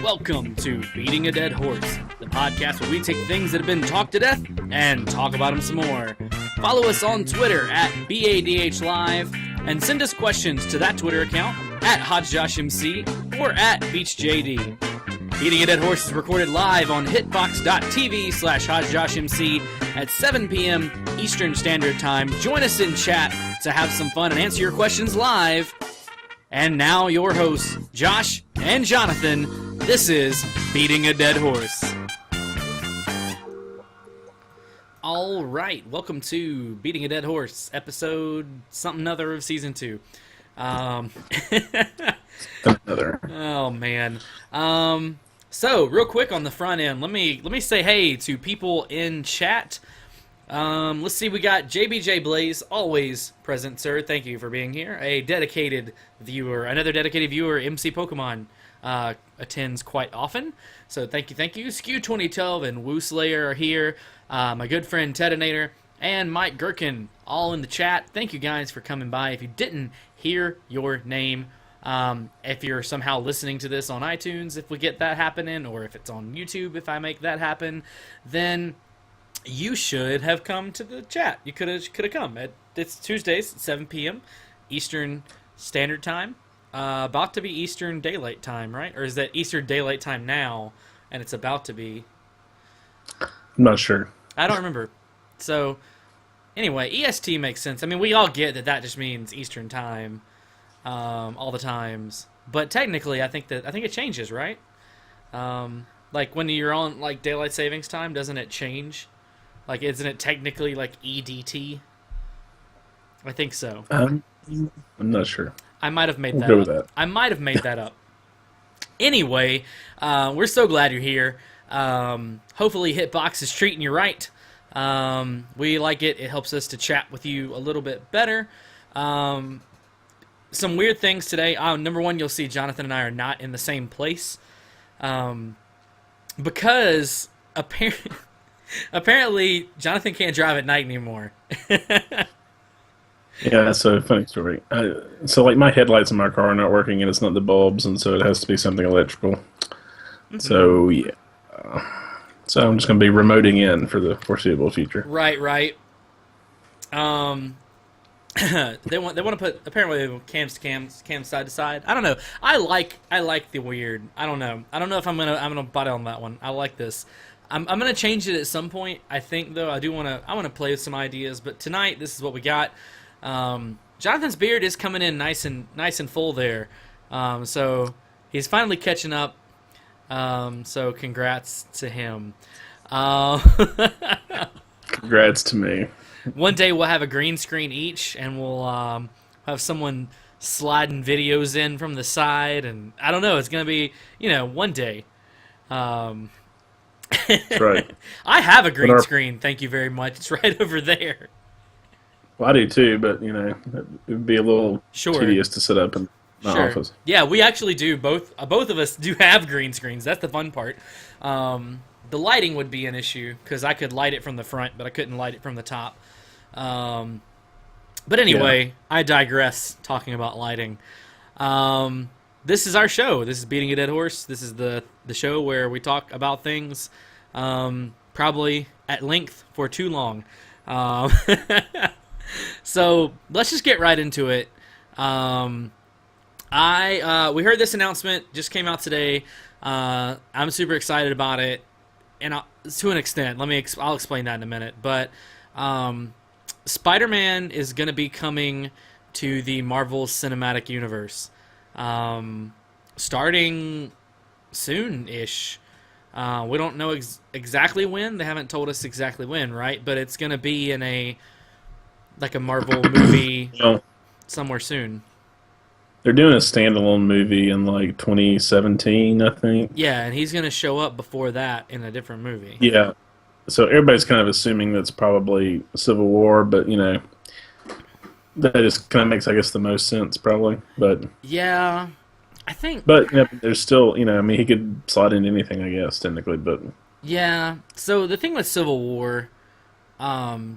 Welcome to Beating a Dead Horse, the podcast where we take things that have been talked to death and talk about them some more. Follow us on Twitter at BADHLive and send us questions to that Twitter account at HotJoshMC or at BeachJD. Beating a Dead Horse is recorded live on hitbox.tv/HotJoshMC at 7 p.m. Eastern Standard Time. Join us in chat to have some fun and answer your questions live. And now your hosts, Josh and Jonathan. This is Beating a Dead Horse. All right, welcome to Beating a Dead Horse, episode something other of season 2. Another. Oh man. So real quick on the front end, let me say hey to people in chat. Let's see, we got JBJ Blaze, always present, sir. Thank you for being here. A dedicated viewer, another dedicated viewer, MC Pokemon, attends quite often. So thank you. Skew 2012 and Woo Slayer are here. My good friend Tedinator and Mike Gherkin, all in the chat. Thank you guys for coming by. If you didn't hear your name, if you're somehow listening to this on iTunes, if we get that happening, or if it's on YouTube, if I make that happen, then you should have come to the chat. You could have come. It's Tuesdays at 7 p.m. Eastern Standard Time. About to be Eastern Daylight Time, right? Or is that Eastern Daylight Time now, and it's about to be? I'm not sure. I don't remember. So, anyway, EST makes sense. I mean, we all get that just means Eastern Time, all the times. But technically, I think it changes, right? Like when you're on like daylight savings time, doesn't it change? Like, isn't it technically like EDT? I think so. I'm not sure. I might have made We'll that go up. with that. I might have made that up. Anyway, we're so glad you're here. Hopefully Hitbox is treating you right. We like it. It helps us to chat with you a little bit better. Some weird things today. Number one, you'll see Jonathan and I are not in the same place. Because apparently Jonathan can't drive at night anymore. Yeah, that's a funny story. So, like, my headlights in my car are not working, and it's not the bulbs, and so it has to be something electrical. Mm-hmm. So, yeah. So I'm just going to be remoting in for the foreseeable future. Right. They want to put apparently cams to cams side to side. I don't know. I like the weird. I don't know if I'm gonna butt on that one. I like this. I'm gonna change it at some point. I think though I want to play with some ideas. But tonight this is what we got. Jonathan's beard is coming in nice and full there. So he's finally catching up. So congrats to him. Congrats to me. One day we'll have a green screen each, and we'll have someone sliding videos in from the side, and I don't know. It's gonna be, one day. That's right. I have a green screen. Thank you very much. It's right over there. Well, I do too, but it would be a little tedious to set up in my office. Yeah, we actually do. Both of us do have green screens. That's the fun part. The lighting would be an issue because I could light it from the front, but I couldn't light it from the top. But anyway, yeah. I digress talking about lighting. This is our show. This is Beating a Dead Horse. This is the show where we talk about things probably at length for too long. So let's just get right into it. We heard this announcement, just came out today. I'm super excited about it, and to an extent. I'll explain that in a minute. But Spider-Man is going to be coming to the Marvel Cinematic Universe, starting soon-ish. We don't know exactly when. They haven't told us exactly when, right? But it's going to be in a Marvel movie somewhere soon. They're doing a standalone movie in 2017, I think. Yeah, and he's going to show up before that in a different movie. Yeah. So everybody's kind of assuming that's probably Civil War, but, that just kind of makes, I guess, the most sense, probably. But yeah, I think... But, there's still, he could slide into anything, I guess, technically, but... Yeah, so the thing with Civil War,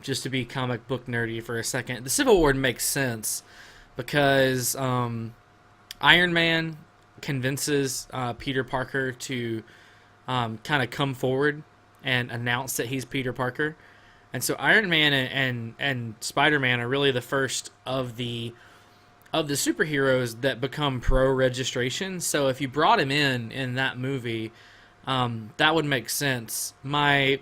just to be comic book nerdy for a second, the Civil War makes sense because Iron Man convinces Peter Parker to kind of come forward and announce that he's Peter Parker. And so Iron Man and Spider Man are really the first of the superheroes that become pro registration. So if you brought him in that movie, that would make sense. My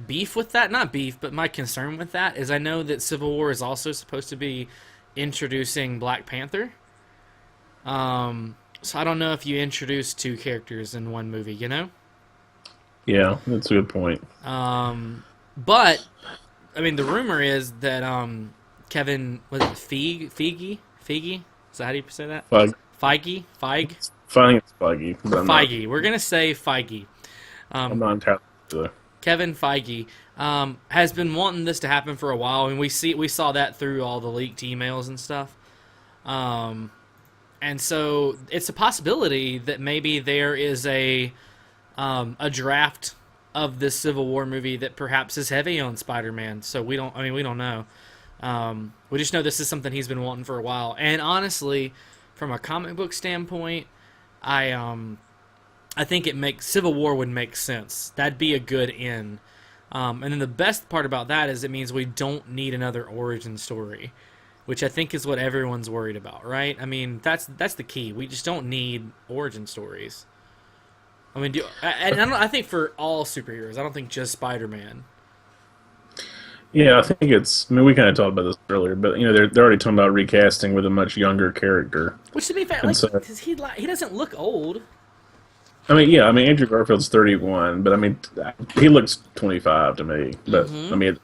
beef with that, not beef, but my concern with that is I know that Civil War is also supposed to be introducing Black Panther. So I don't know if you introduce two characters in one movie, you know? Yeah, that's a good point. But I mean, the rumor is that Kevin, was it Feige? Is that how do you say that? Feige. Feige. Finding it's Feige, but Feige. We're gonna say Feige. I'm not entirely sure. Kevin Feige has been wanting this to happen for a while, and we saw that through all the leaked emails and stuff. And so it's a possibility that maybe there is a draft of this Civil War movie that perhaps is heavy on Spider-Man. So we don't know. We just know this is something he's been wanting for a while. And honestly, from a comic book standpoint, I think Civil War would make sense. That'd be a good end. And then the best part about that is it means we don't need another origin story, which I think is what everyone's worried about, right? I mean, that's the key. We just don't need origin stories. I mean, I think for all superheroes, I don't think just Spider-Man. Yeah, I think it's. I mean, we kind of talked about this earlier, but they're already talking about recasting with a much younger character. Which to be fair, because he doesn't look old. I mean, yeah, Andrew Garfield's 31, but I mean, he looks 25 to me. But I mean,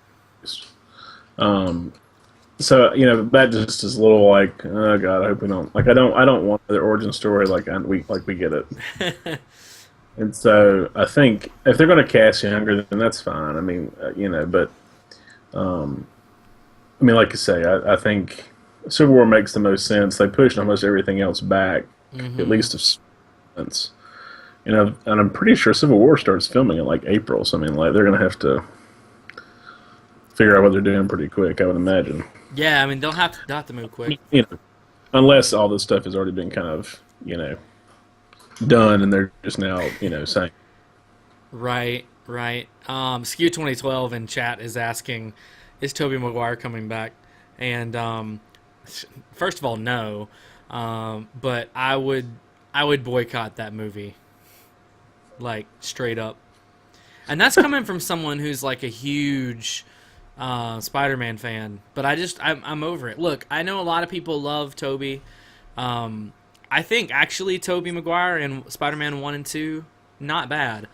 so that just is a little like, oh god, I hope we don't I don't want another origin story we get it. And so I think if they're going to cast younger, then that's fine. I mean, but I mean, like you say, I think Civil War makes the most sense. They pushed almost everything else back, at least of sense. And I'm pretty sure Civil War starts filming in like April. So I mean, like they're going to have to figure out what they're doing pretty quick, I would imagine. Yeah, I mean they'll have to move quick. Unless all this stuff has already been kind of done, and they're just now saying. Right. Skew 2012 in chat is asking, is Tobey Maguire coming back? And first of all, no. But I would boycott that movie, like straight up. And that's coming from someone who's like a huge Spider-Man fan. But I'm over it. Look, I know a lot of people love Tobey. I think actually Tobey Maguire in Spider-Man 1 and 2, not bad.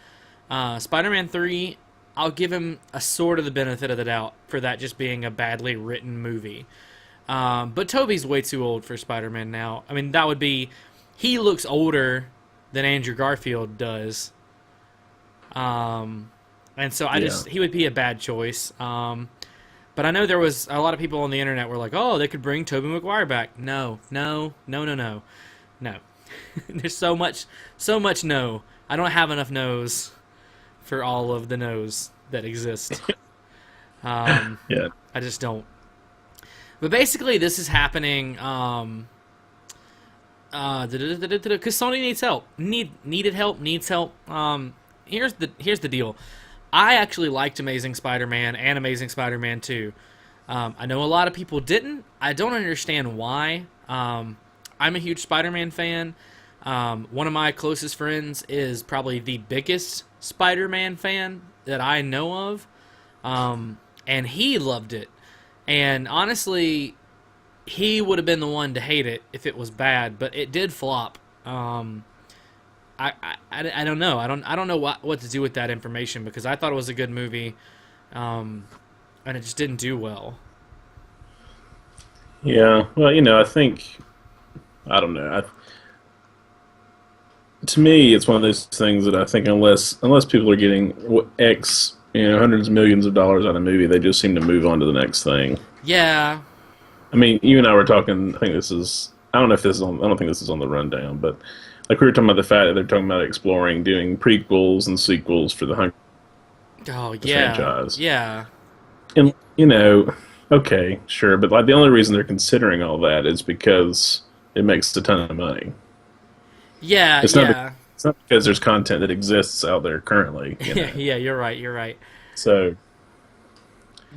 Spider-Man 3, I'll give him a sort of the benefit of the doubt for that just being a badly written movie. But Tobey's way too old for Spider-Man now. I mean, he looks older than Andrew Garfield does. And so he would be a bad choice. But I know there was a lot of people on the internet were like, oh, they could bring Tobey Maguire back. No. There's so much no. I don't have enough no's for all of the no's that exist. Yeah. I just don't. But basically, this is happening because Sony needs help. Needs help. Here's the deal. I actually liked Amazing Spider-Man and Amazing Spider-Man 2. I know a lot of people didn't. I don't understand why. I'm a huge Spider-Man fan. One of my closest friends is probably the biggest Spider-Man fan that I know of. And he loved it. And honestly, he would have been the one to hate it if it was bad, but it did flop. I don't know. I don't know what to do with that information because I thought it was a good movie, and it just didn't do well. Yeah, well, I think I don't know. To me, it's one of those things that I think unless people are getting hundreds of millions of dollars on a movie, they just seem to move on to the next thing. Yeah. I mean, you and I were talking. I don't know if this is on. I don't think this is on the rundown, but like we were talking about the fact that they're talking about exploring doing prequels and sequels for the Hunger franchise. Yeah. And okay, sure, but like the only reason they're considering all that is because it makes a ton of money. Yeah, It's not. yeah. It's not because there's content that exists out there currently. Yeah, you're right. You're right. So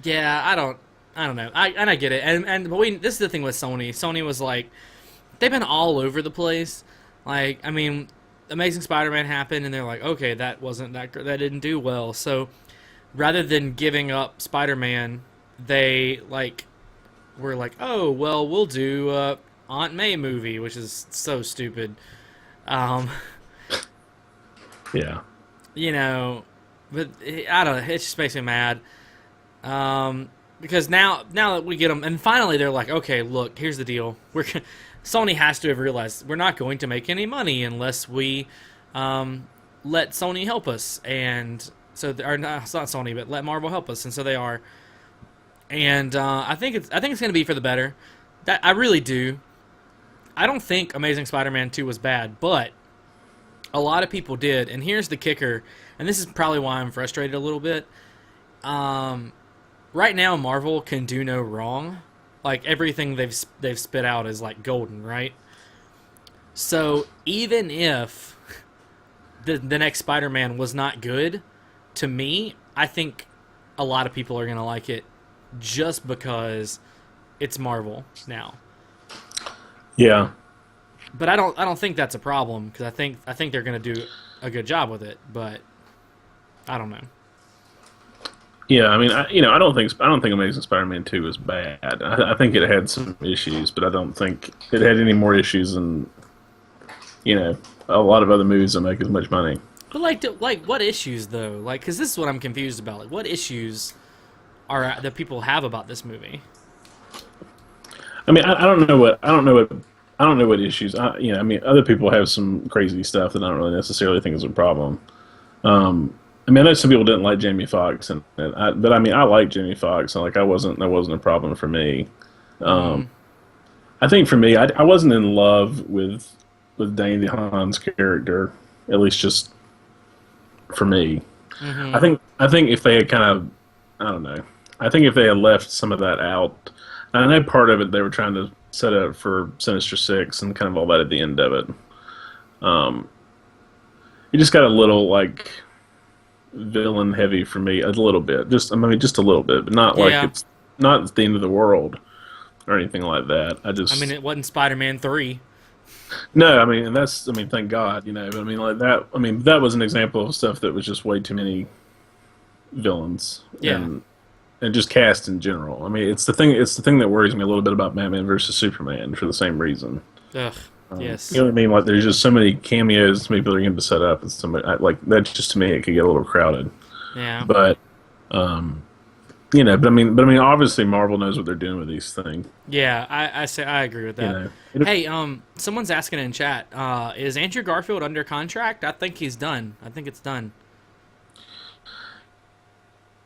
Yeah, I don't know. I get it. But this is the thing with Sony. Sony was like they've been all over the place. Like, I mean, Amazing Spider-Man happened and they're like, "Okay, that wasn't that didn't do well." So, rather than giving up Spider-Man, they like were like, "Oh, well, we'll do Aunt May movie," which is so stupid. Um, yeah, you know, but I don't know. It just makes me mad. Because now that we get them, and finally they're like, okay, look, here's the deal. Sony has to have realized we're not going to make any money unless we let Sony help us, and so or not, it's not Sony, but let Marvel help us, and so they are. And I think it's going to be for the better. That I really do. I don't think Amazing Spider-Man 2 was bad, but a lot of people did, and here's the kicker, and this is probably why I'm frustrated a little bit. Right now, Marvel can do no wrong. Like, everything they've spit out is, like, golden, right? So, even if the next Spider-Man was not good, to me, I think a lot of people are going to like it just because it's Marvel now. yeah, But I don't think that's a problem, because I think they're going to do a good job with it, but I don't know. yeah. I mean, I don't think Amazing Spider-Man 2 was bad. I think it had some issues, but I don't think it had any more issues than a lot of other movies that make as much money. But like what issues though? Like, because this is what I'm confused about. Like, what issues are that people have about this movie? I mean, I don't know what issues. I mean, other people have some crazy stuff that I don't really necessarily think is a problem. I mean, I know some people didn't like Jamie Foxx, but I mean, I like Jamie Foxx, and that wasn't a problem for me. I think for me, I wasn't in love with Dane DeHaan's character, at least just for me. Mm-hmm. I think if they had kind of, I don't know, I think if they had left some of that out, and I know part of it they were trying to set up for Sinister Six and kind of all that at the end of it. It just got a little like villain heavy for me, a little bit. Just a little bit, but not like Yeah. it's not the end of the world or anything like that. I mean, it wasn't Spider-Man 3. No, I mean, thank God, But I mean, like that. I mean, that was an example of stuff that was just way too many villains, Yeah. and just cast in general. I mean, it's the thing. It's the thing that worries me a little bit about Batman versus Superman for the same reason. Ugh. Yes. You know what I mean? Like, there's just so many cameos people are going to set up, and like that. Just to me, it could get a little crowded. Yeah. But, obviously, Marvel knows what they're doing with these things. Yeah. I agree with that. Hey, someone's asking in chat, is Andrew Garfield under contract? I think he's done. I think it's done.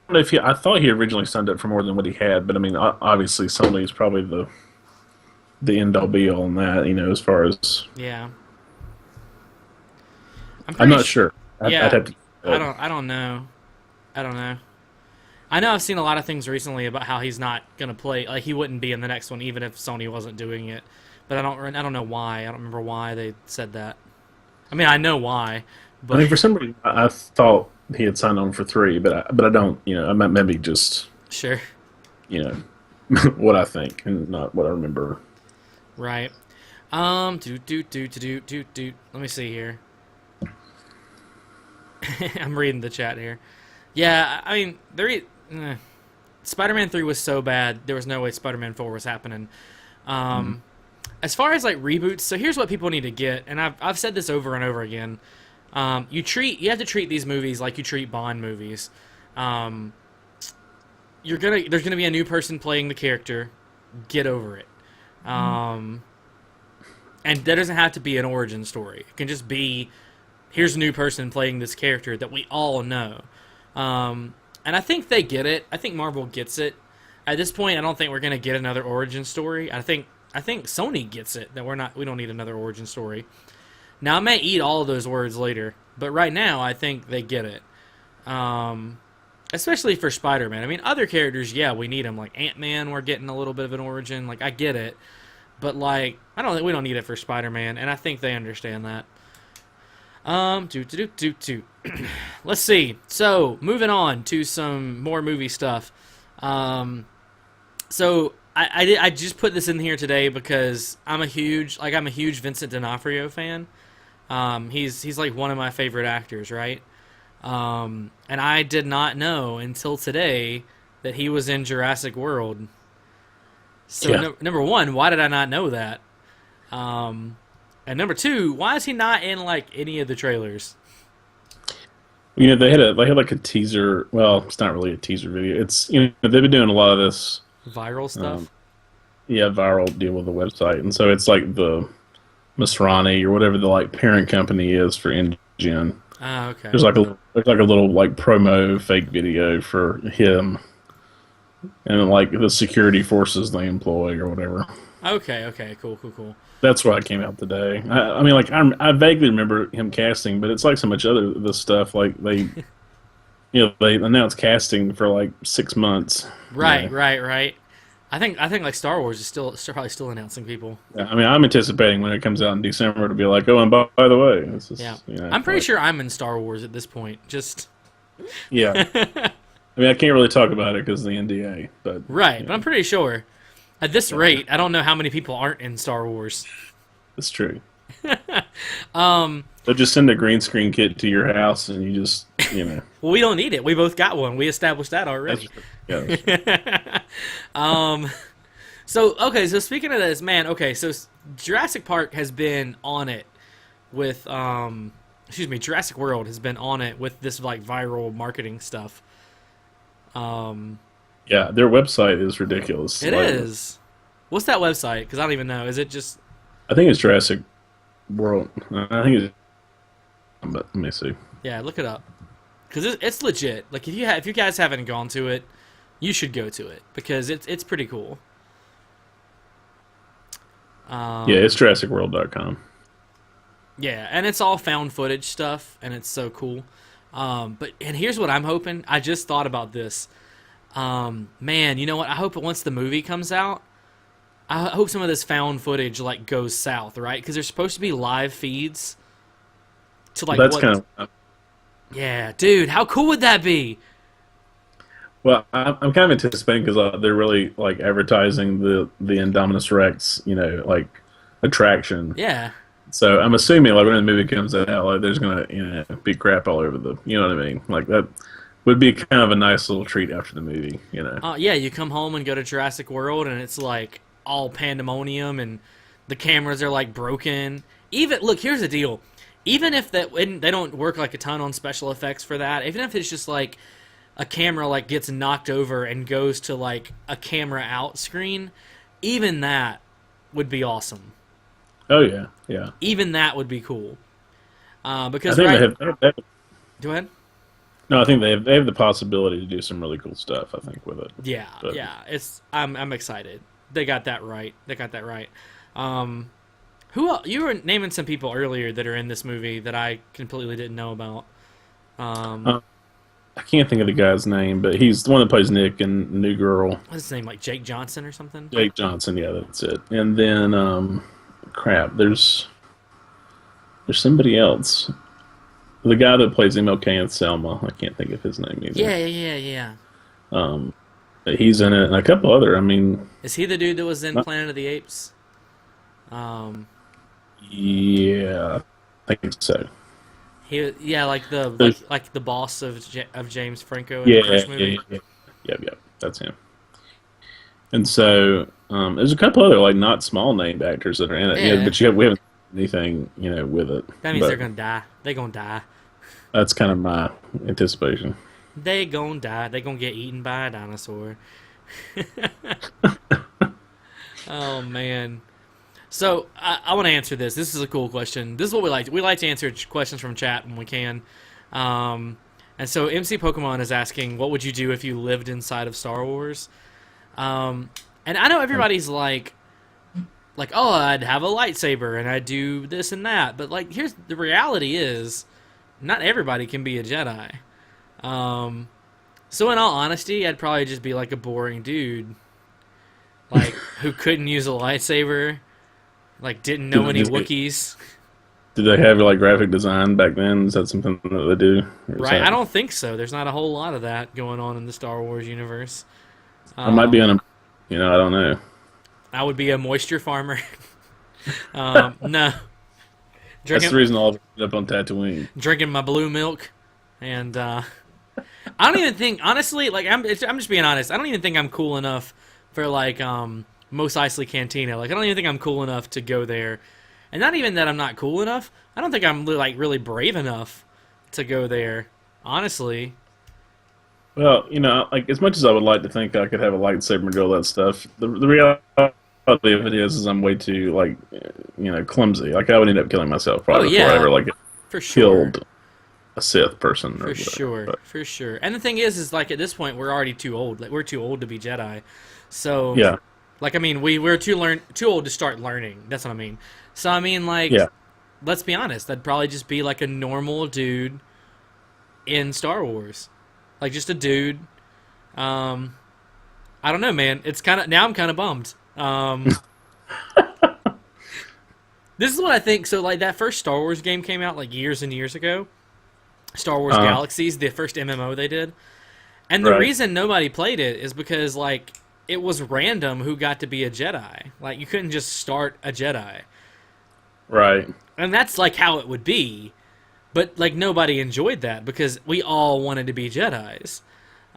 I don't know if I thought he originally signed up for more than what he had, but I mean, obviously, Sony is probably the end all be all in that. As far as Yeah. I'm not sure. Yeah. I'd have to. I don't know. I don't know. I know I've seen a lot of things recently about how he's not gonna play. Like, he wouldn't be in the next one, even if Sony wasn't doing it. But I don't know why. I don't remember why they said that. I mean, I know why, but I mean, for some reason, I thought he had signed on for 3, but I don't. I meant maybe just sure. what I think and not what I remember. Right. Do. Let me see here. I'm reading the chat here. Yeah, I mean, Spider-Man 3 was so bad, there was no way Spider-Man 4 was happening. As far as like reboots, so here's what people need to get, and I've said this over and over again. You have to treat these movies like you treat Bond movies. There's gonna be a new person playing the character. Get over it. And there doesn't have to be an origin story. It can just be, here's a new person playing this character that we all know. And I think they get it. I think Marvel gets it. At this point, I don't think we're gonna get another origin story. I think Sony gets it that we don't need another origin story. Now, I may eat all of those words later, but right now, I think they get it. Especially for Spider-Man. I mean, other characters, yeah, we need them. Like Ant-Man, we're getting a little bit of an origin. Like, I get it. But like, I don't think we don't need it for Spider-Man, and I think they understand that. Do. Let's see. So moving on to some more movie stuff. So I just put this in here today because I'm a huge Vincent D'Onofrio fan. He's like one of my favorite actors, right? And I did not know until today that he was in Jurassic World. So Yeah. number one, why did I not know that? And number two, why is he not in like any of the trailers? They had like a teaser. Well, it's not really a teaser video. It's they've been doing a lot of this, Viral um, stuff. yeah, viral deal with the website, and so it's like the Masrani or whatever the like parent company is for InGen. Ah, okay. There's like a little like promo fake video for him and like the security forces they employ or whatever. Okay. Cool. That's why it came out today. I mean, like I vaguely remember him casting, but it's like so much other this stuff. Like they announced casting for like 6 months. Right. I think like Star Wars is probably still announcing people. Yeah, I mean, I'm anticipating when it comes out in December to be like, oh, and by the way, this is Yeah. I'm pretty sure I'm in Star Wars at this point. Just yeah. I mean, I can't really talk about it because of the NDA, but right, but I'm pretty sure. At this rate, I don't know how many people aren't in Star Wars. it's true. Um, They'll just send a green screen kit to your house, and you just well, we don't need it. We both got one. We established that that's already. true. Yeah, that's true. um, so speaking of this, man, okay, so Jurassic Park has been on it with, Jurassic World has been on it with this like viral marketing stuff. Um, Yeah, their website is ridiculous. it is. What's that website? Because I don't even know. Is it just? I think it's Jurassic World. I think it's. But let me see. Yeah, look it up. Because it's legit. Like if you guys haven't gone to it, you should go to it because it's pretty cool. Yeah, it's JurassicWorld.com. Yeah, and it's all found footage stuff, and it's so cool. And here's what I'm hoping. I just thought about this. Man, you know what? I hope once the movie comes out, I hope some of this found footage like goes south, right? Because there's supposed to be live feeds to like That's what? kind of. Yeah, dude, how cool would that be? Well, I'm kind of anticipating because they're really like advertising the Indominus Rex, like attraction. Yeah, So I'm assuming like when the movie comes out, like there's gonna be crap all over you know what I mean? Like that would be kind of a nice little treat after the movie. yeah. You come home and go to Jurassic World, and it's like all pandemonium, and the cameras are like broken. Even look, here's the deal. Even if they don't work like a ton on special effects for that, even if it's just like a camera like gets knocked over and goes to like a camera out screen, even that would be awesome. Oh yeah, yeah. Even that would be cool. I Because think right, they have. go ahead. No, I think they have the possibility to do some really cool stuff. I think with it. Yeah, But yeah. I'm excited. They got that right. Who else? You were naming some people earlier that are in this movie that I completely didn't know about. uh, I can't think of the guy's name, but he's the one that plays Nick in New Girl. What's his name? Like Jake Johnson or something? Jake Johnson. Yeah, that's it. And then crap. There's somebody else. The guy that plays MLK in Selma. I can't think of his name either. Yeah. Um, but he's in it, and a couple other. I mean, Is he the dude that was in not, Planet of the Apes? yeah, I think so. Like the There's, like the boss of James Franco in yeah, the first movie. yeah, that's him. And so there's a couple other like not small name actors that are in it. Yeah, Yeah, but we haven't seen anything with it. that means But they're gonna die. They gonna die. that's kind of my anticipation. They gonna die. They gonna get eaten by a dinosaur. Oh man. So I want to answer this. This is a cool question. This is what we like. We like to answer questions from chat when we can. And so MC Pokemon is asking, what would you do if you lived inside of Star Wars? And I know everybody's like, oh, I'd have a lightsaber and I'd do this and that. But like, here's the reality is, not everybody can be a Jedi. So in all honesty, I'd probably just be like a boring dude, like who couldn't use a lightsaber. Like, didn't Did know any they, did Wookiees. they have like graphic design back then? Is that something that they do? Or is Right? I that don't think so. There's not a whole lot of that going on in the Star Wars universe. I might be Um, on a, I don't know. I would be a moisture farmer. No, That's the drinking reason all of it ended up on Tatooine. drinking my blue milk, and I don't even think, honestly, like I'm just being honest. I don't even think I'm cool enough for like Mos Eisley Cantina. Like I don't even think I'm cool enough to go there, and not even that I'm not cool enough. I don't think I'm like really brave enough to go there. Honestly, Well, like as much as I would like to think I could have a lightsaber and do all that stuff, the reality of it is I'm way too like, clumsy. Like I would end up killing myself oh probably before I yeah, ever like for sure. killed a Sith person or For whatever. sure, But for sure. And the thing is like at this point we're already too old. Like we're too old to be Jedi. So, yeah, like I mean, we're too old to start learning. That's what I mean. So I mean, like, yeah. let's be honest. I'd probably just be like a normal dude in Star Wars, like just a dude. Um, I don't know, man. It's kind of now I'm kind of bummed. This is what I think. So like that first Star Wars game came out like years and years ago. Star Wars Uh, Galaxies, the first MMO they did. And the right, reason nobody played it is because like it was random who got to be a Jedi. Like you couldn't just start a Jedi. right. And that's like how it would be. But like nobody enjoyed that because we all wanted to be Jedis.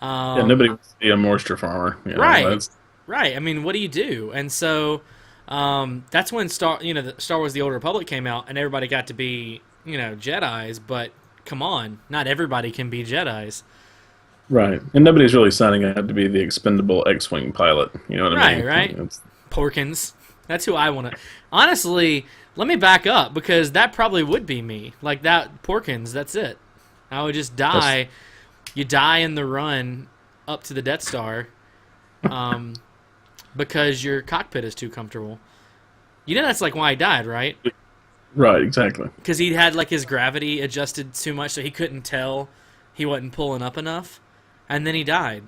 Yeah, nobody wants to be a moisture farmer. Right. That's Right. I mean, what do you do? And so that's when Star Wars: The Old Republic came out, and everybody got to be Jedi's. But come on, not everybody can be Jedi's. right. And nobody's really signing up to be the expendable X-wing pilot. You know what I Right. mean? Right. It's, Porkins. That's who I want to. Honestly, let me back up because that probably would be me. Like that Porkins. That's it. I would just die. You die in the run up to the Death Star, because your cockpit is too comfortable. You know that's like why he died, right? right, exactly. Because he had like his gravity adjusted too much, so he couldn't tell he wasn't pulling up enough, and then he died.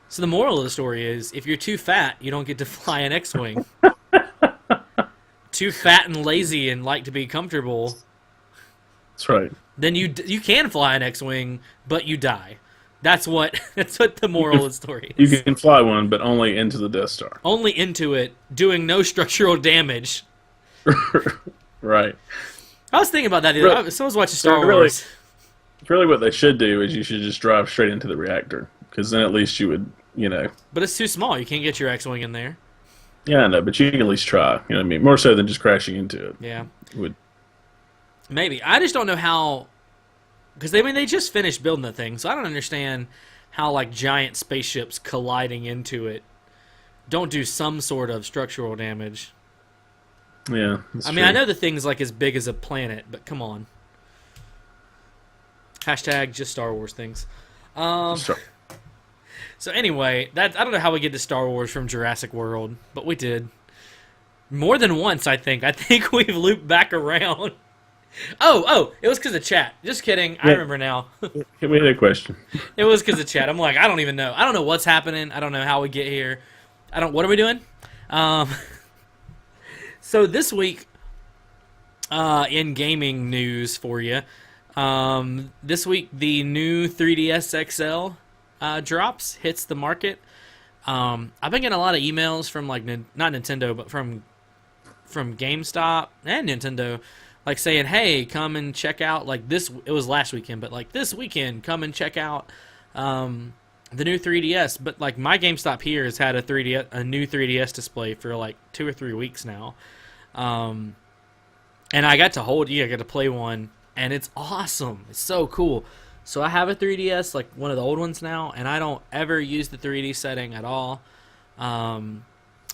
So the moral of the story is, if you're too fat, you don't get to fly an X-wing. Too fat and lazy and like to be comfortable, That's right. then you can fly an X-wing, but you die. That's what the moral of the story You is. can fly one, but only into the Death Star. Only into it, doing no structural damage. Right. I was thinking about that the other day. Someone was watching Star really- Wars. Really, what they should do is you should just drive straight into the reactor, because then at least you would, But it's too small. You can't get your X-wing in there. yeah, I know, but you can at least try. You know what I mean? More so than just crashing into it. Yeah, Would maybe. I just don't know how, because they just finished building the thing, so I don't understand how like giant spaceships colliding into it don't do some sort of structural damage. yeah. I mean, I know the thing's like as big as a planet, but come on. Hashtag just Star Wars things. Sure. So anyway, I don't know how we get to Star Wars from Jurassic World, but we did. More than once, I think. I think we've looped back around. Oh, it was because of chat. Just kidding. I Yeah. remember now. We had a question. It was because of chat. I'm like, I don't even know. I don't know what's happening. I don't know how we get here. What are we doing? So this week, in gaming news for you, this week the new 3DS XL hits the market. I've been getting a lot of emails from like not Nintendo, but from GameStop and Nintendo, like saying, "Hey, come and check out like this." It was last weekend, but like this weekend, come and check out the new 3DS. But like my GameStop here has had a new 3DS display for like 2 or 3 weeks now, and I got to I got to play one, and it's awesome. It's so cool. So I have a 3DS, like one of the old ones now, and I don't ever use the 3D setting at all.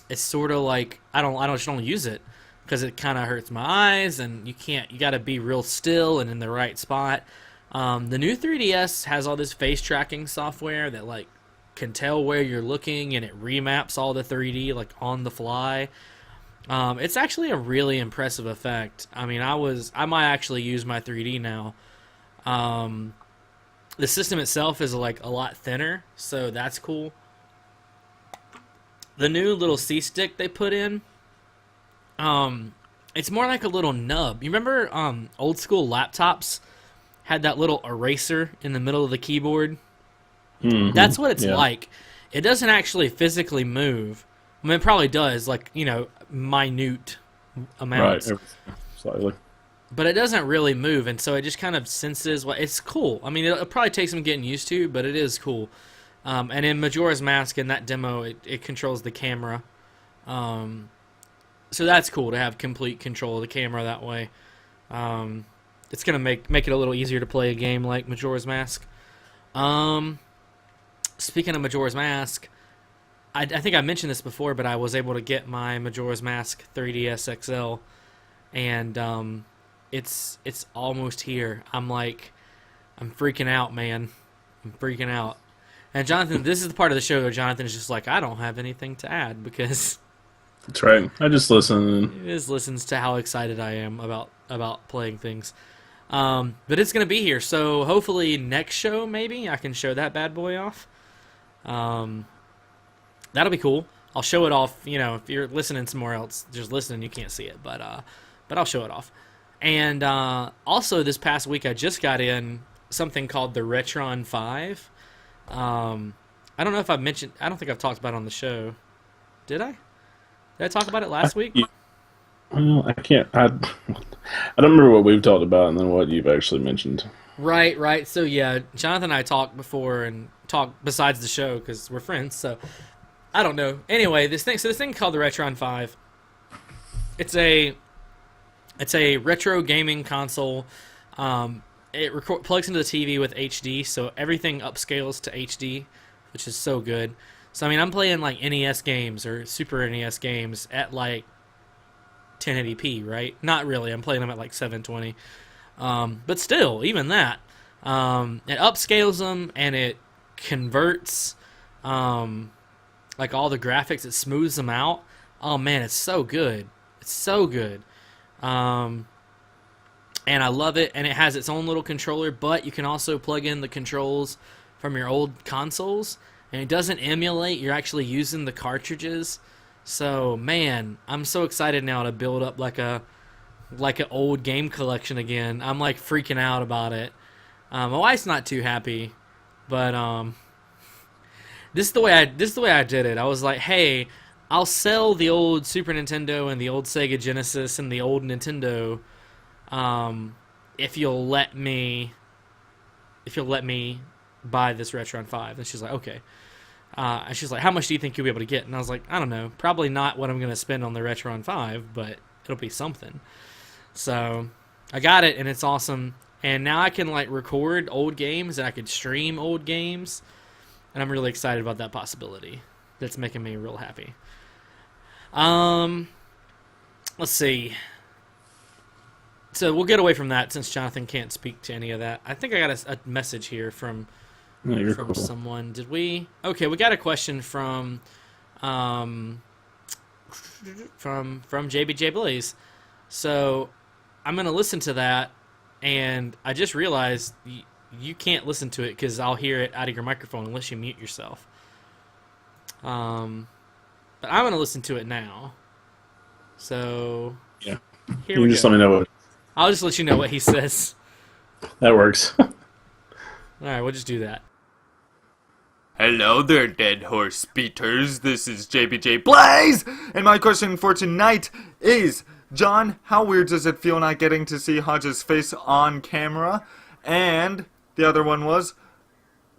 It's sort of like I just don't use it because it kind of hurts my eyes, and you got to be real still and in the right spot. The new 3DS has all this face tracking software that like can tell where you're looking, and it remaps all the 3D like on the fly. It's actually a really impressive effect. I mean, I might actually use my 3D now. The system itself is like a lot thinner, so that's cool. The new little C-stick they put in, It's more like a little nub. You remember old school laptops had that little eraser in the middle of the keyboard? That's what it's Yeah. like. It doesn't actually physically move. I mean, it probably does, like, minute Right. amounts. Slightly. But it doesn't really move, and so it just kind of senses what it's cool. I mean, it'll probably take some getting used to, but it is cool. And in Majora's Mask, in that demo, it controls the camera. So that's cool to have complete control of the camera that way. It's gonna make it a little easier to play a game like Majora's Mask. Speaking of Majora's Mask, I think I mentioned this before, but I was able to get my Majora's Mask 3DS XL, and it's almost here. I'm freaking out, man. I'm freaking out. And Jonathan, this is the part of the show where Jonathan is just like, I don't have anything to add because That's right. I just listen. he just listens to how excited I am about playing things. But it's gonna be here, so hopefully next show maybe I can show that bad boy off. That'll be cool. I'll show it off. If you're listening somewhere else, just listening, you can't see it, but I'll show it off. And also this past week, I just got in something called the Retron 5. I don't know if I've mentioned. I don't think I've talked about it on the show. Did I? Did I talk about it last week? Well, I can't. I don't remember what we've talked about and then what you've actually mentioned. Right. So yeah, Jonathan and I talked before and talked besides the show because we're friends. So I don't know. Anyway, this thing called the Retron 5. It's a retro gaming console. It plugs into the TV with HD, so everything upscales to HD, which is so good. So I mean, I'm playing like NES games or Super NES games at like 1080p, right? Not really. I'm playing them at like 720. But still, even that, it upscales them and it converts like all the graphics. It smooths them out. Oh man, it's so good. It's so good. And I love it. And it has its own little controller, but you can also plug in the controls from your old consoles. And it doesn't emulate. You're actually using the cartridges. So man, I'm so excited now to build up like an old game collection again. I'm like freaking out about it. My wife's not too happy, but this is the way I did it. I was like, hey, I'll sell the old Super Nintendo and the old Sega Genesis and the old Nintendo, if you'll let me buy this Retron 5. And she's like, okay. And she's like, how much do you think you'll be able to get? And I was like, I don't know, probably not what I'm going to spend on the Retron 5, but it'll be something. So I got it, and it's awesome. And now I can like record old games, and I can stream old games, and I'm really excited about that possibility. That's making me real happy. Let's see. So we'll get away from that since Jonathan can't speak to any of that. I think I got a message here from Cool. someone. Did we? Okay, we got a question from JBJ Blaze. So I'm gonna listen to that, and I just realized you can't listen to it because I'll hear it out of your microphone unless you mute yourself. But I'm gonna listen to it now. So Yeah. here You we just go. let me know what I'll just let you know what he says. that works. All right, we'll just do that. Hello there, dead horse beaters. This is JBJ Blaze! And my question for tonight is, John, how weird does it feel not getting to see Hodge's face on camera? And the other one was,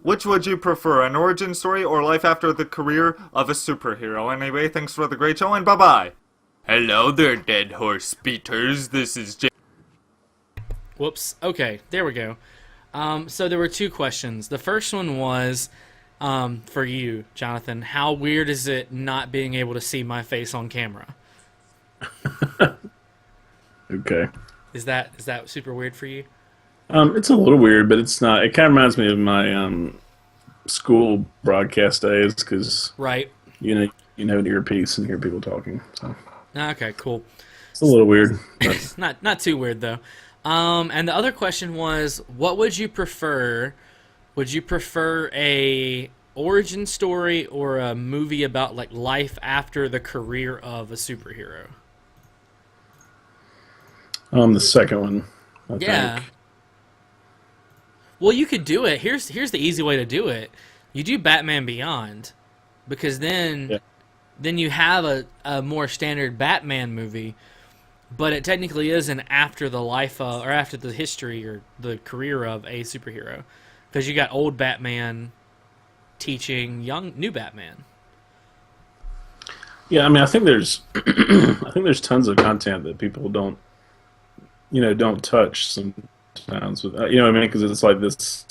which would you prefer, an origin story or life after the career of a superhero? Anyway, thanks for the great show and bye-bye. Hello there, dead horse beaters. This is Whoops. Okay, there we go. So there were two questions. The first one was for you, Jonathan. How weird is it not being able to see my face on camera? Okay. Is that super weird for you? It's a little weird, but it's not. It kind of reminds me of my school broadcast days because Right. you know the earpiece and hear people talking. So Okay, cool. it's a little weird. But Not too weird though. And the other question was, what would you prefer? Would you prefer a origin story or a movie about like life after the career of a superhero? The second one, I Yeah. think. Well, you could do it. Here's the easy way to do it. You do Batman Beyond, because Yeah. then you have a more standard Batman movie, but it technically is an after the life or after the history or the career of a superhero, because you got old Batman teaching new Batman. Yeah, I mean, I think there's, I think there's tons of content that people don't touch sometimes. With, you know what I mean? Because it's like this.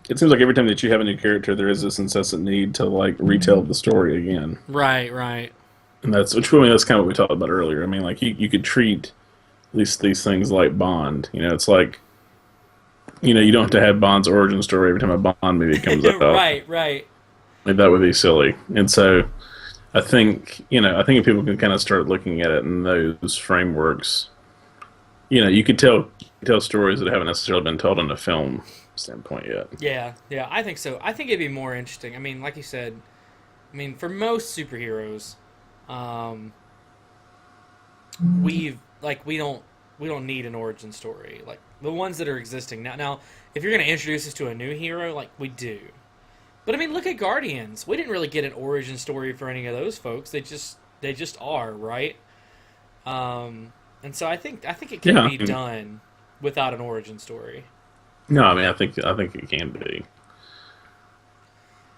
It seems like every time that you have a new character, there is this incessant need to like retell the story again, Right, right. and that's kind of what we talked about earlier. I mean, like you could treat these things like Bond. It's like you don't have to have Bond's origin story every time a Bond movie comes out. Right, right. Like that would be silly. And so I think if people can kind of start looking at it in those frameworks, you could tell stories that haven't necessarily been told in a film standpoint yet. Yeah, yeah, I think so. I think it'd be more interesting. I mean, like you said, I mean, for most superheroes, um, we don't need an origin story. Like the ones that are existing now. Now, if you're going to introduce us to a new hero, like we do. But I mean, look at Guardians. We didn't really get an origin story for any of those folks. They just are, right? And so I think it can Yeah. be done without an origin story. No, I mean I think it can be.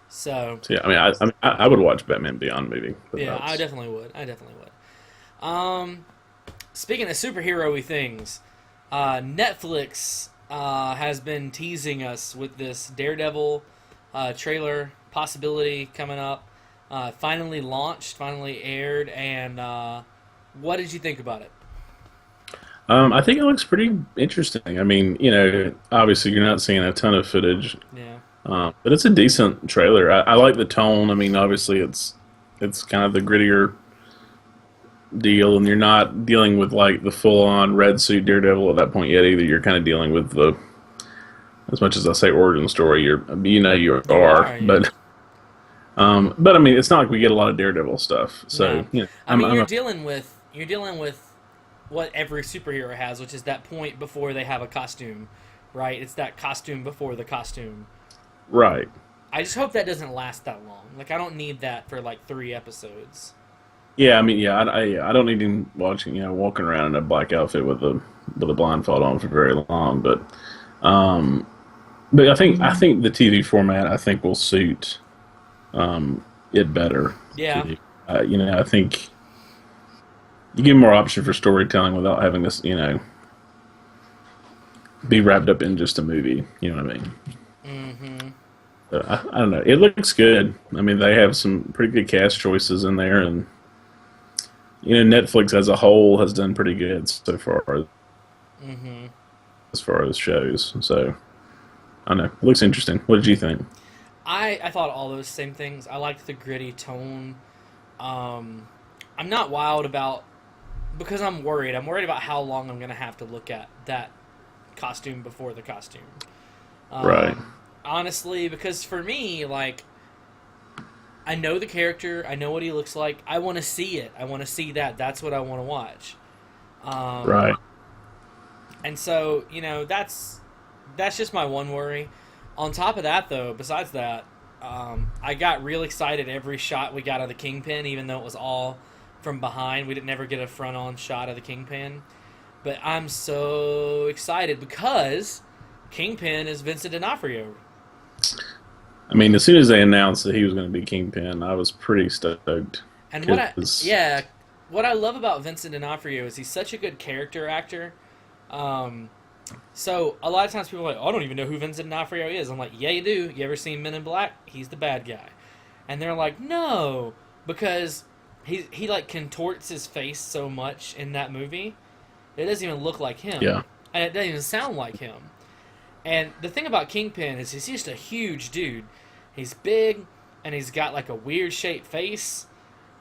So So yeah, I would watch Batman Beyond movie. But yeah, I that's definitely would. I definitely would. Speaking of superhero-y things, Netflix has been teasing us with this Daredevil trailer possibility coming up. Finally launched, finally aired, and what did you think about it? I think it looks pretty interesting. I mean, obviously you're not seeing a ton of footage, Yeah, but it's a decent trailer. I like the tone. I mean, obviously it's kind of the grittier deal, and you're not dealing with like the full-on red suit Daredevil at that point yet either. You're kind of dealing with the, as much as I say origin story, you you are, are. Yeah. but I mean, it's not like we get a lot of Daredevil stuff. So No, I I'm, mean I'm you're dealing with what every superhero has, which is that point before they have a costume, right? It's that costume before the costume. right. I just hope that doesn't last that long. Like I don't need that for like 3 episodes. Yeah, I mean, yeah, I don't need him walking around in a black outfit with a blindfold on for very long, but I think the TV format I think will suit it better. Yeah, I think you give more option for storytelling without having this, be wrapped up in just a movie. You know what I mean? mm-hmm. I don't know. It looks good. I mean, they have some pretty good cast choices in there, and Netflix as a whole has done pretty good so far Mm-hmm. as far as shows. So I don't know. It looks interesting. What did you think? I thought all those same things. I liked the gritty tone. I'm not wild about because I'm worried. I'm worried about how long I'm gonna have to look at that costume before the costume. Right. Honestly, because for me, like, I know the character, I know what he looks like. I want to see it. I want to see that. That's what I want to watch. Right. And so, that's just my one worry. On top of that, though, besides that, I got real excited every shot we got of the Kingpin, even though it was all from behind. We didn't never get a front-on shot of the Kingpin. But I'm so excited because Kingpin is Vincent D'Onofrio. I mean, as soon as they announced that he was going to be Kingpin, I was pretty stoked. And 'Cause- what I love about Vincent D'Onofrio is he's such a good character actor. So a lot of times people are like, oh, I don't even know who Vincent D'Onofrio is. I'm like, yeah, you do. You ever seen Men in Black? He's the bad guy. And they're like, no, because he like contorts his face so much in that movie, it doesn't even look like him. Yeah. And it doesn't even sound like him. And the thing about Kingpin is he's just a huge dude. He's big, and he's got like a weird shaped face,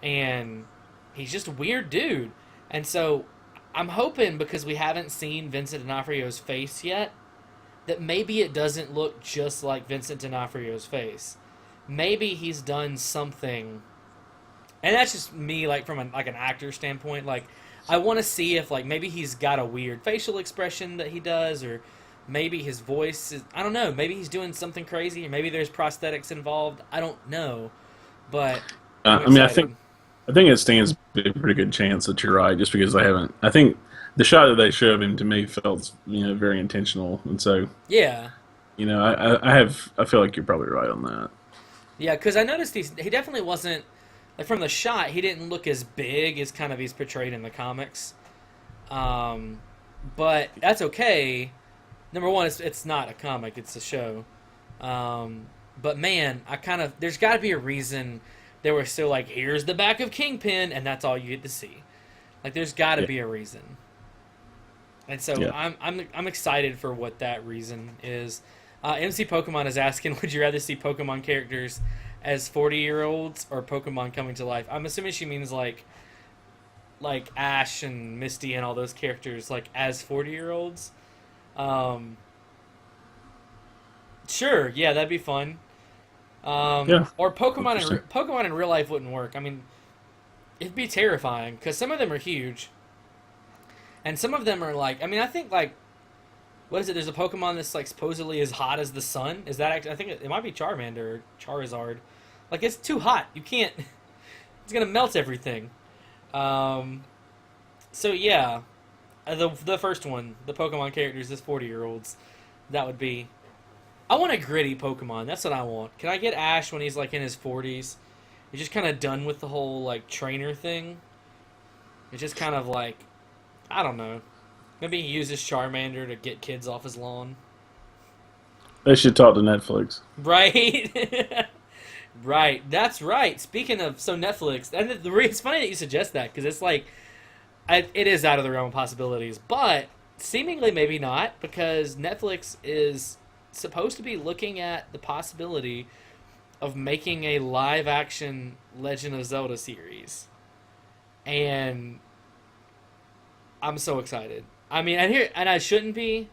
and he's just a weird dude. And so I'm hoping, because we haven't seen Vincent D'Onofrio's face yet, that maybe it doesn't look just like Vincent D'Onofrio's face. Maybe he's done something, and that's just me, like from an actor standpoint. Like I want to see if like maybe he's got a weird facial expression that he does, or maybe his voice is, I don't know, maybe he's doing something crazy, or maybe there's prosthetics involved. I don't know, but I'm I mean, excited. I think it stands a pretty good chance that you're right, just because I haven't. I think the shot that they show of him to me felt, very intentional, and so, Yeah, I feel like you're probably right on that. yeah, because I noticed he definitely wasn't like from the shot. He didn't look as big as kind of he's portrayed in the comics. Um, but that's okay. Number one, it's not a comic; it's a show. But man, I kind of there's got to be a reason they were still like, here's the back of Kingpin, and that's all you get to see. Like, there's got to Yeah, be a reason, and so yeah. I'm excited for what that reason is. MC Pokemon is asking, would you rather see Pokemon characters as 40-year-olds or Pokemon coming to life? I'm assuming she means like Ash and Misty and all those characters like as 40-year-olds. Um, sure, yeah, that'd be fun. Yeah, Or interesting. Pokemon in real life wouldn't work. I mean, it'd be terrifying because some of them are huge, and some of them are like. I mean, I think like what is it? There's a Pokemon that's like supposedly as hot as the sun. Is that actually? I think it might be Charmander or Charizard. Like it's too hot. You can't. It's gonna melt everything. Um, so yeah, the first one, the Pokemon characters as 40-year-olds, that would be. I want a gritty Pokemon. That's what I want. Can I get Ash when he's like in his 40s? He's just kind of done with the whole like trainer thing. It's just kind of like I don't know. Maybe he uses Charmander to get kids off his lawn. They should talk to Netflix. Right? Right. That's right. Speaking of so Netflix, and it's funny that you suggest that because it's like it is out of the realm of possibilities, but seemingly maybe not because Netflix is supposed to be looking at the possibility of making a live action Legend of Zelda series. And I'm so excited. I mean, and I shouldn't be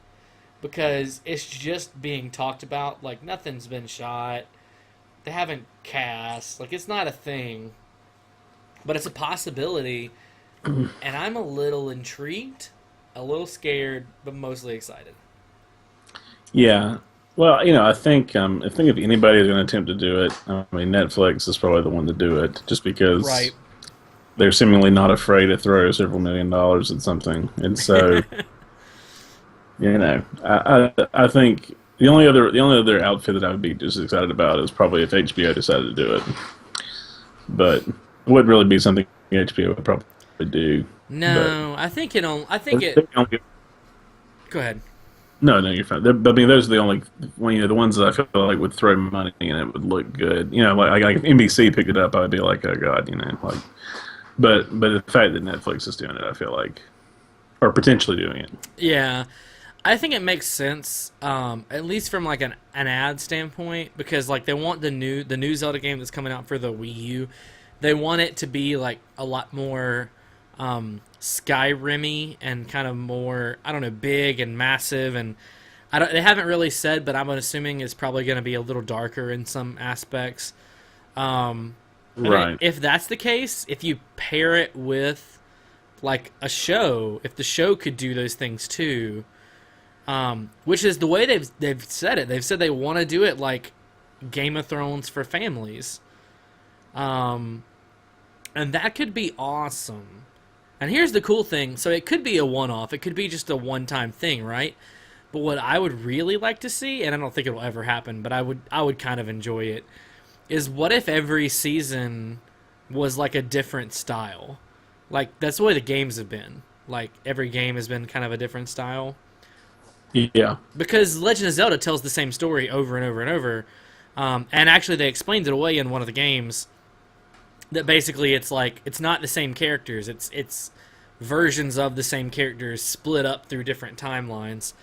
because it's just being talked about. Like nothing's been shot. They haven't cast. Like it's not a thing, but it's a possibility, and I'm a little intrigued, a little scared, but mostly excited. Yeah. Well, I think if anybody's going to attempt to do it, I mean, Netflix is probably the one to do it, just because Right. they're seemingly not afraid to throw several $1 million at something, and so I think the only other outfit that I would be just excited about is probably if HBO decided to do it, but it would really be something HBO would probably do. But No, I think it. I think it. they're the only, Go ahead. no, no, you're fine. I mean, those are the only the ones that I feel like would throw money and it would look good. Like if NBC picked it up, I'd be like, oh god, like. But the fact that Netflix is doing it, I feel like, or potentially doing it. Yeah, I think it makes sense, at least from like an ad standpoint, because like they want the new Zelda game that's coming out for the Wii U. They want it to be like a lot more Skyrim-y and kind of more I don't know big and massive and I don't. They haven't really said, but I'm assuming it's probably going to be a little darker in some aspects. Um, and Right. if that's the case, if you pair it with like a show, if the show could do those things too, which is the way they've said it. They've said they want to do it like Game of Thrones for families, um, and that could be awesome. And here's the cool thing: so it could be a one-off. It could be just a one-time thing, right? But what I would really like to see, and I don't think it'll ever happen, but I would kind of enjoy it, is what if every season was like a different style? Like that's the way the games have been. Like every game has been kind of a different style. Yeah. Because Legend of Zelda tells the same story over and over and over. And actually, they explained it away in one of the games that basically it's like it's not the same characters. It's versions of the same characters split up through different timelines,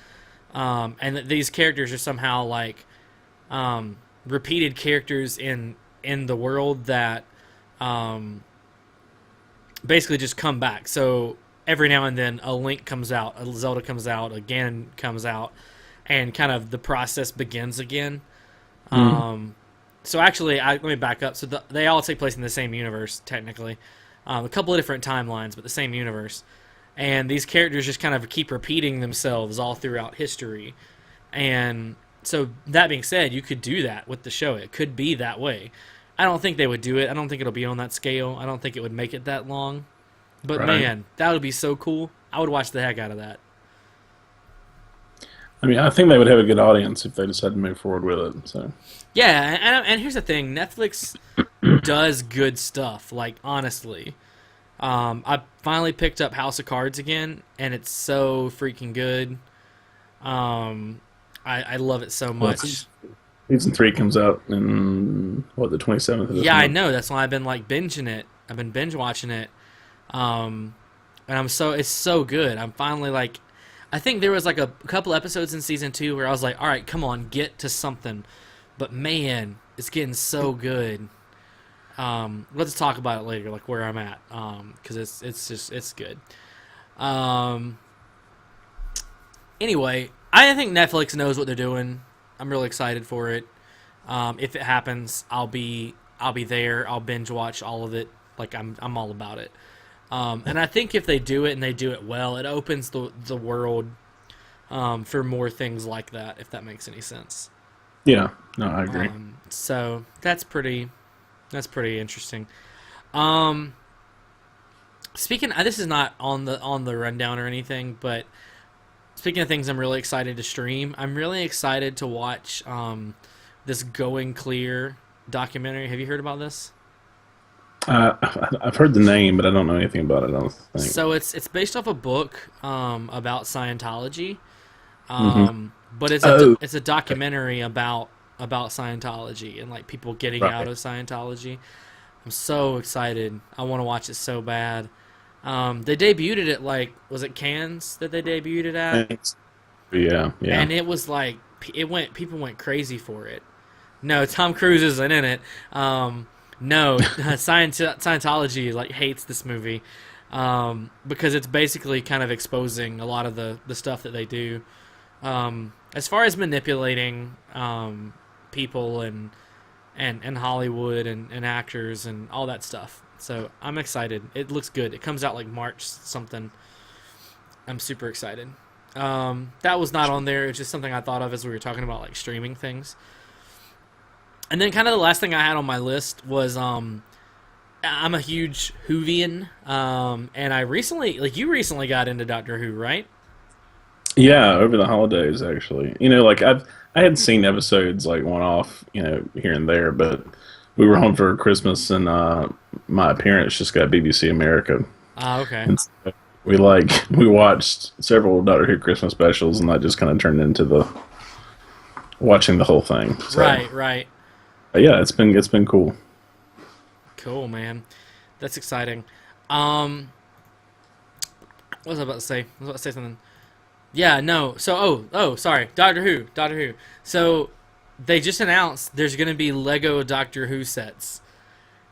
and that these characters are somehow like repeated characters in the world that basically just come back. So every now and then a Link comes out, a Zelda comes out, a Ganon comes out, and kind of the process begins again. Mhm. So actually, let me back up. So they all take place in the same universe, technically. a couple of different timelines, but the same universe. And these characters just kind of keep repeating themselves all throughout history. And so that being said, you could do that with the show. It could be that way. I don't think they would do it. I don't think it'll be on that scale. I don't think it would make it that long. But Right. man, that would be so cool. I would watch the heck out of that. I mean, I think they would have a good audience if they decided to move forward with it. So Yeah, and here's the thing: Netflix does good stuff. Like honestly, I finally picked up House of Cards again, and it's so freaking good. I love it so Well, much. season 3 comes out in the 27th of this Yeah, I month. know. That's why I've been like binging it. I've been binge watching it, and it's so good. I'm finally like, I think there was like a couple episodes in season 2 where I was like, all right, come on, get to something. But man, it's getting so good. Let's talk about it later, like where I'm at, because it's good. Anyway, I think Netflix knows what they're doing. I'm really excited for it. If it happens, I'll be there. I'll binge watch all of it. Like I'm all about it. And I think if they do it and they do it well, it opens the world for more things like that. If that makes any sense. Yeah, no, I agree. So that's pretty interesting. Speaking, this is not on the rundown or anything, but speaking of things I'm really excited to stream, I'm really excited to watch this Going Clear documentary. Have you heard about this? I've heard the name, but I don't know anything about it. I don't think. So it's based off a book about Scientology, Mhm. but Oh. it's a documentary about Scientology and like people getting Right. out of Scientology. I'm so excited. I want to watch it so bad. They debuted it like, was it Cannes that they debuted it at? Thanks. Yeah, yeah. And it was like people went crazy for it. No, Tom Cruise isn't in it. No, Scientology like hates this movie because it's basically kind of exposing a lot of the stuff that they do as far as manipulating people and Hollywood and actors and all that stuff. So I'm excited. It looks good. It comes out like March something. I'm super excited. That was not on there. It's just something I thought of as we were talking about like streaming things. And then kind of the last thing I had on my list was I'm a huge Whovian, and I recently, like you recently got into Doctor Who, right? Yeah, over the holidays, actually. Like I had seen episodes like one off, here and there, but we were home for Christmas, and my parents just got BBC America, Ah, okay. and so we watched several Doctor Who Christmas specials, and that just kind of turned into the watching the whole thing. So, Right. yeah, it's been cool. Cool, man. That's exciting. What was I about to say? I was about to say something. Yeah, no. So, sorry. Doctor Who. So, they just announced there's going to be Lego Doctor Who sets.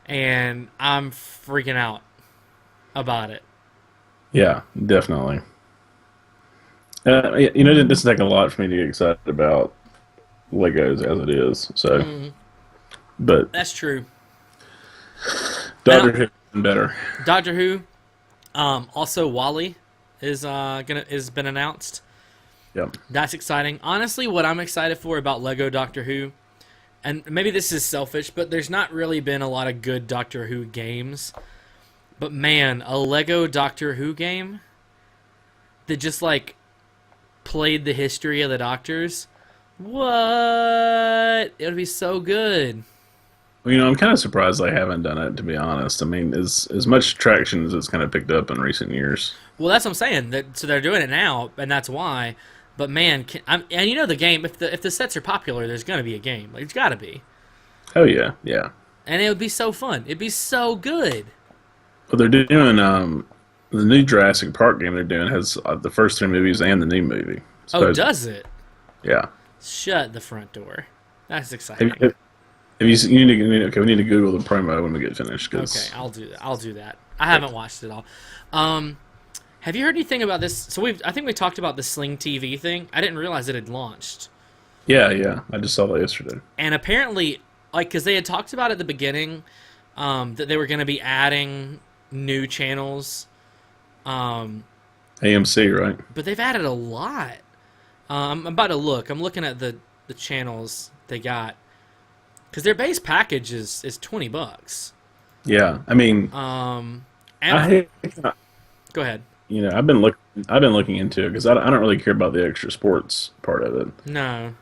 And I'm freaking out about it. Yeah, definitely. It doesn't take a lot for me to get excited about Legos as it is. So, but That's true. Doctor Who is better. Doctor Who. Also, Wally is been announced. Yep. That's exciting. Honestly, what I'm excited for about Lego Doctor Who, and maybe this is selfish, but there's not really been a lot of good Doctor Who games. But man, a Lego Doctor Who game that just like played the history of the Doctors. What? It would be so good. Well, I'm kind of surprised they haven't done it, to be honest. I mean, as much traction as it's kind of picked up in recent years. Well, that's what I'm saying. So they're doing it now, and that's why. But man, and the game. If the sets are popular, there's gonna be a game. Like, it's gotta be. Oh yeah, yeah. And it would be so fun. It'd be so good. Well, they're doing the new Jurassic Park game. They're doing has the first 3 movies and the new movie. Oh, does it? Yeah. Shut the front door. That's exciting. Have you seen, we need to Google the promo when we get finished. Okay, I'll do that. I haven't watched it all. Have you heard anything about this? So I think we talked about the Sling TV thing. I didn't realize it had launched. Yeah. I just saw that yesterday. And apparently, like, because they had talked about at the beginning that they were going to be adding new channels. AMC, right? But they've added a lot. I'm about to look. I'm looking at the channels they got because their base package is $20. Yeah, I mean, And I go ahead. I've been looking into it because I don't really care about the extra sports part of it. No.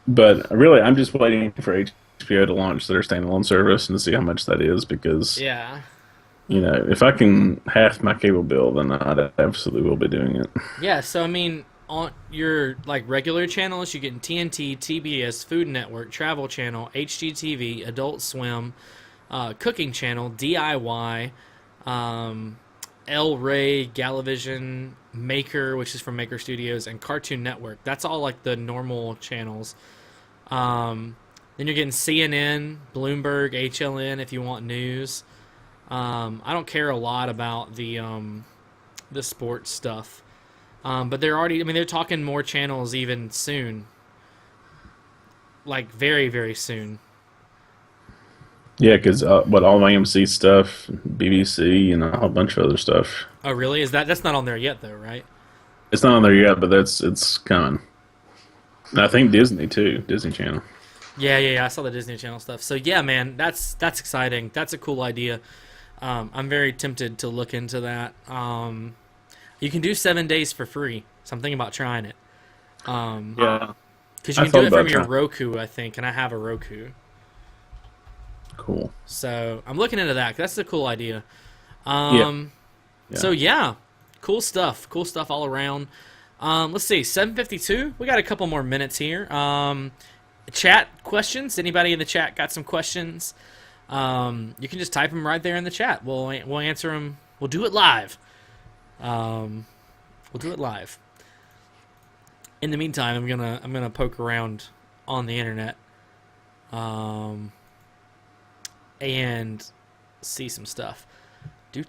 But really, I'm just waiting for HBO to launch their standalone service and to see how much that is because Yeah. if I can half my cable bill, then I absolutely will be doing it. Yeah. So I mean, on your like regular channels, you get TNT, TBS, Food Network, Travel Channel, HGTV, Adult Swim, Cooking Channel, DIY, El Rey, Galavision, Maker, which is from Maker Studios, and Cartoon Network. That's all like the normal channels. Then you're getting CNN, Bloomberg, HLN if you want news. I don't care a lot about the sports stuff, but they're already. I mean, they're talking more channels even soon, like very very soon. Yeah, because all my AMC stuff, BBC, and a whole bunch of other stuff. Oh, really? That's not on there yet though, right? It's not on there yet, but it's coming. And I think Disney too, Disney Channel. Yeah. I saw the Disney Channel stuff. So yeah, man, that's exciting. That's a cool idea. I'm very tempted to look into that. You can do 7 days for free, so I'm thinking about trying it. Yeah, Because you can do it from your Roku, I think, and I have a Roku. cool. So I'm looking into that. 'Cause that's a cool idea. Yeah. So yeah, cool stuff. Cool stuff all around. Let's see, 7:52. We got a couple more minutes here. Chat questions. Anybody in the chat got some questions? You can just type them right there in the chat. We'll answer them. We'll do it live. We'll do it live. In the meantime, I'm gonna poke around on the internet, and see some stuff. Do.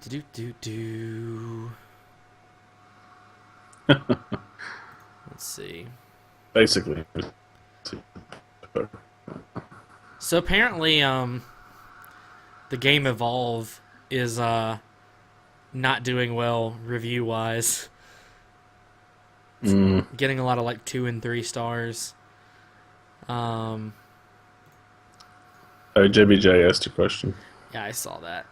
Let's see. Basically. So apparently, the game Evolve is not doing well review wise. Getting a lot of like 2 and 3 stars. JBJ asked a question. Yeah, I saw that.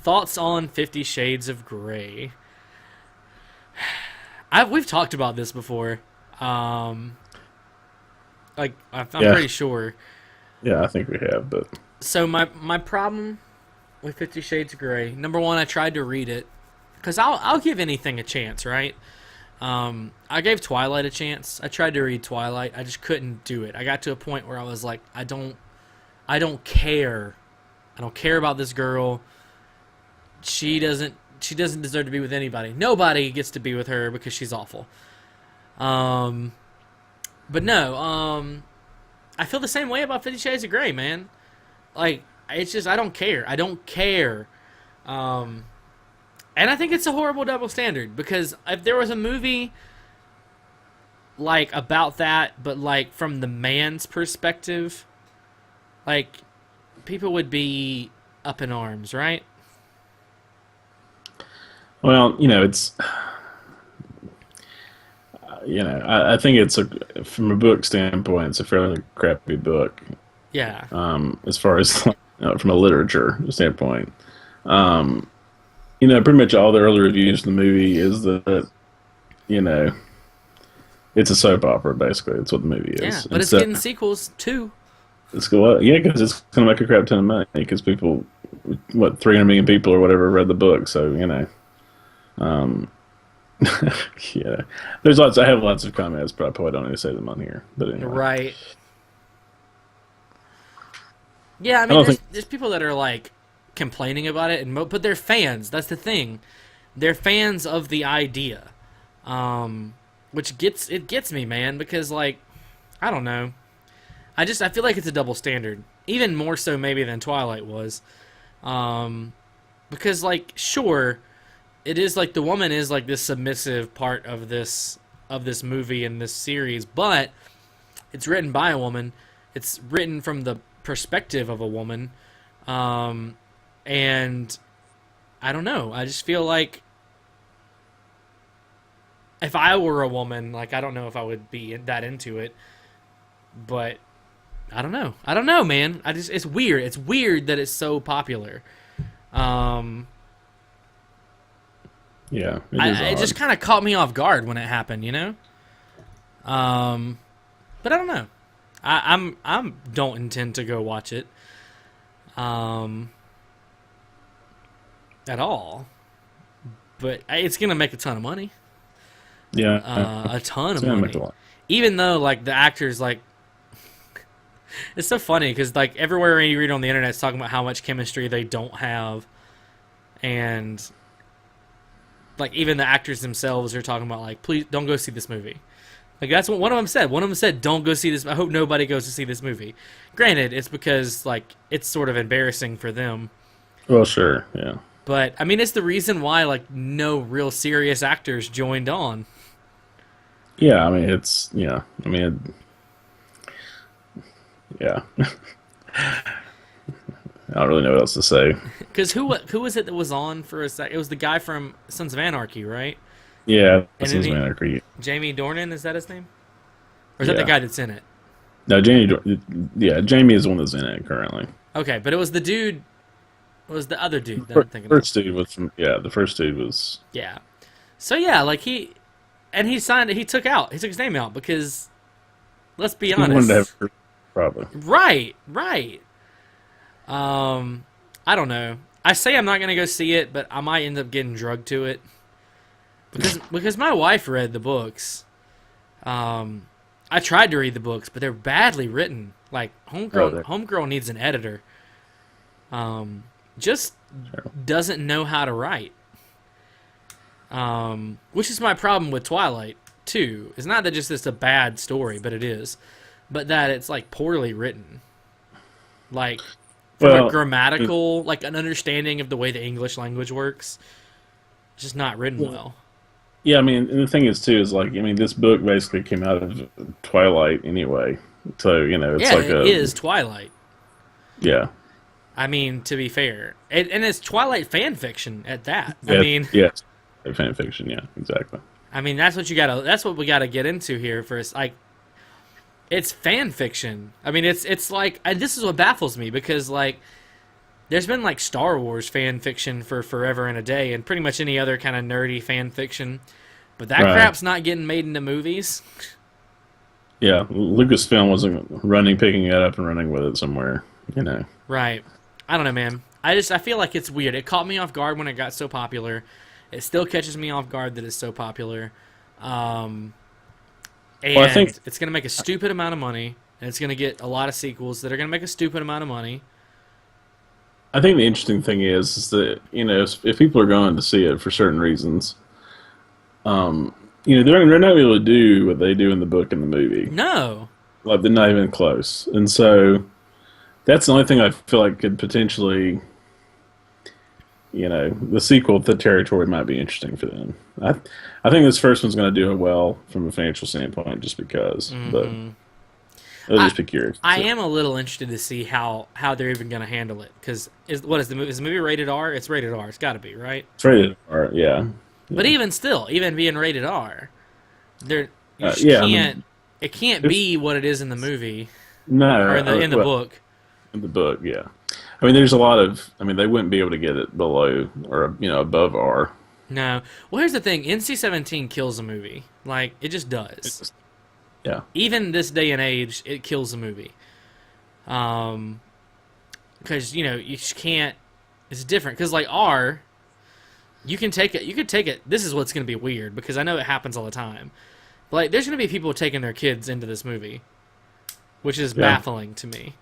Thoughts on 50 Shades of Grey? We've talked about this before. I'm pretty sure. Yeah, I think we have, but So my problem with 50 Shades of Grey, number one, I tried to read it because I'll give anything a chance, right? I gave Twilight a chance. I tried to read Twilight. I just couldn't do it. I got to a point where I was like, I don't care. I don't care about this girl. She doesn't deserve to be with anybody. Nobody gets to be with her because she's awful. But no, I feel the same way about 50 Shades of Grey, man. Like, it's just, I don't care. I don't care. And I think it's a horrible double standard because if there was a movie like about that, but like from the man's perspective, like people would be up in arms, right? well, it's I think from a book standpoint, it's a fairly crappy book. Yeah. As far as from a literature standpoint, pretty much all the early reviews of the movie is that it's a soap opera basically. That's what the movie is. Yeah, but it's getting sequels too. It's cool. Yeah, because it's going to make a crap ton of money. Because people, 300 million people or whatever read the book. So yeah. There's lots. I have lots of comments, but I probably don't need to say them on here. But anyway. Right. Yeah, I mean, there's people that are like complaining about it, but they're fans. That's the thing. They're fans of the idea, which gets me, man. Because like, I don't know. I feel like it's a double standard, even more so maybe than Twilight was, because like sure, it is like the woman is like this submissive part of this movie and this series, but it's written by a woman. It's written from the perspective of a woman, And I don't know. I just feel like if I were a woman, like, I don't know if I would be that into it. But I don't know. I don't know, man. It's weird. It's weird that it's so popular. Yeah, It just kind of caught me off guard when it happened, you know. But I don't know. I'm don't intend to go watch it. At all. But it's gonna make a ton of money. Yeah, A ton it's of gonna money. make a lot. Even though, like, the actors, like, it's so funny because, like, everywhere you read on the internet, it's talking about how much chemistry they don't have, and like even the actors themselves are talking about, like, please don't go see this movie. Like, that's what one of them said. One of them said, "Don't go see this. I hope nobody goes to see this movie." Granted, it's because, like, it's sort of embarrassing for them. Well, sure, yeah. But I mean, it's the reason why, like, no real serious actors joined on. Yeah, I mean, it's, yeah. I mean, yeah. I don't really know what else to say. Because who was it that was on for a sec? It was the guy from Sons of Anarchy, right? Yeah, And that then sounds Anarchy. Jamie Dornan, is that his name? Or is that the Yeah. guy that's in it? No, Jamie is the one that's in it currently. Okay, but it was the dude. It was the other dude that I'm thinking of. First dude was from, yeah, the first dude was, Yeah. So yeah, like he signed it. He took his name out because, let's be he wanted honest. to have, probably. Right. I don't know. I say I'm not gonna go see it, but I might end up getting drugged to it because my wife read the books. I tried to read the books, but they're badly written. Like, Homegirl needs an editor. Just doesn't know how to write. Which is my problem with Twilight too. It's not that just it's a bad story, but it is, but that it's, like, poorly written. Like, from a grammatical, like, an understanding of the way the English language works, just not written well. Yeah, I mean, and the thing is too is, like, I mean, this book basically came out of Twilight anyway, so you know, it's Yeah, like it is Twilight. yeah. I mean, to be fair, and it's Twilight fan fiction at that. Yeah, I mean, yes, fan fiction, yeah, exactly. I mean, that's what we gotta get into here first. Like, it's fan fiction. I mean, it's like, and this is what baffles me because, like, there's been, like, Star Wars fan fiction for forever and a day, and pretty much any other kind of nerdy fan fiction, but that crap's not getting made into movies. Yeah, Lucasfilm wasn't picking it up and running with it somewhere, you know. Right. I don't know, man. I feel like it's weird. It caught me off guard when it got so popular. It still catches me off guard that it's so popular. And I think it's going to make a stupid amount of money, and it's going to get a lot of sequels that are going to make a stupid amount of money. I think the interesting thing is that, you know, if people are going to see it for certain reasons, you know, they're not able to do what they do in the book and the movie. No. Like, they're not even close. And so that's the only thing I feel like could potentially, you know, the sequel to Territory might be interesting for them. I think this first one's going to do it well from a financial standpoint just because. But I'll just be curious. I am a little interested to see how they're even going to handle it. Because is the movie rated R? It's rated R. It's got to be, right? It's rated R, yeah. But even still, even being rated R, you just yeah, I can't. mean, it can't be what it is in the movie No. or in the book. In the book, yeah. I mean, there's a lot of, I mean, they wouldn't be able to get it below or, you know, above R. No. Well, here's the thing. NC-17 kills a movie. Like, it just does. Yeah. Even this day and age, it kills a movie. Because, you know, you just can't... It's different. Because, like, R, you can take it... You could take it... This is what's going to be weird, because I know it happens all the time. But, like, there's going to be people taking their kids into this movie, which is baffling to me.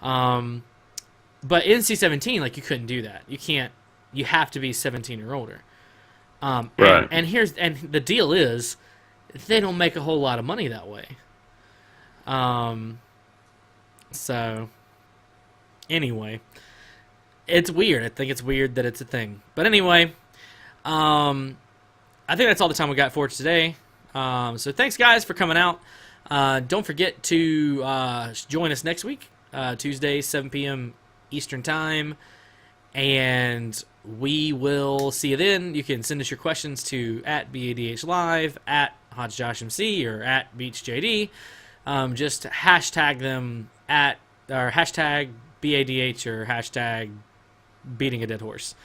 But NC-17, like, you couldn't do that. You can't... You have to be 17 or older. Right. And the deal is, they don't make a whole lot of money that way. So, anyway, it's weird. I think it's weird that it's a thing. But anyway, I think that's all the time we got for today. So thanks, guys, for coming out. Don't forget to join us next week, Tuesday, 7 p.m. Eastern Time. And we will see you then. You can send us your questions to at BADH Live, at HodgeJoshMC, or at BeachJD. Just hashtag them at, or hashtag BADH, or hashtag beating a dead horse.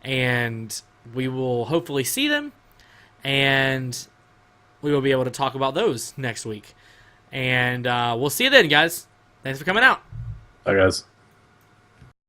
And we will hopefully see them, and we will be able to talk about those next week. And we'll see you then, guys. Thanks for coming out. Bye, guys.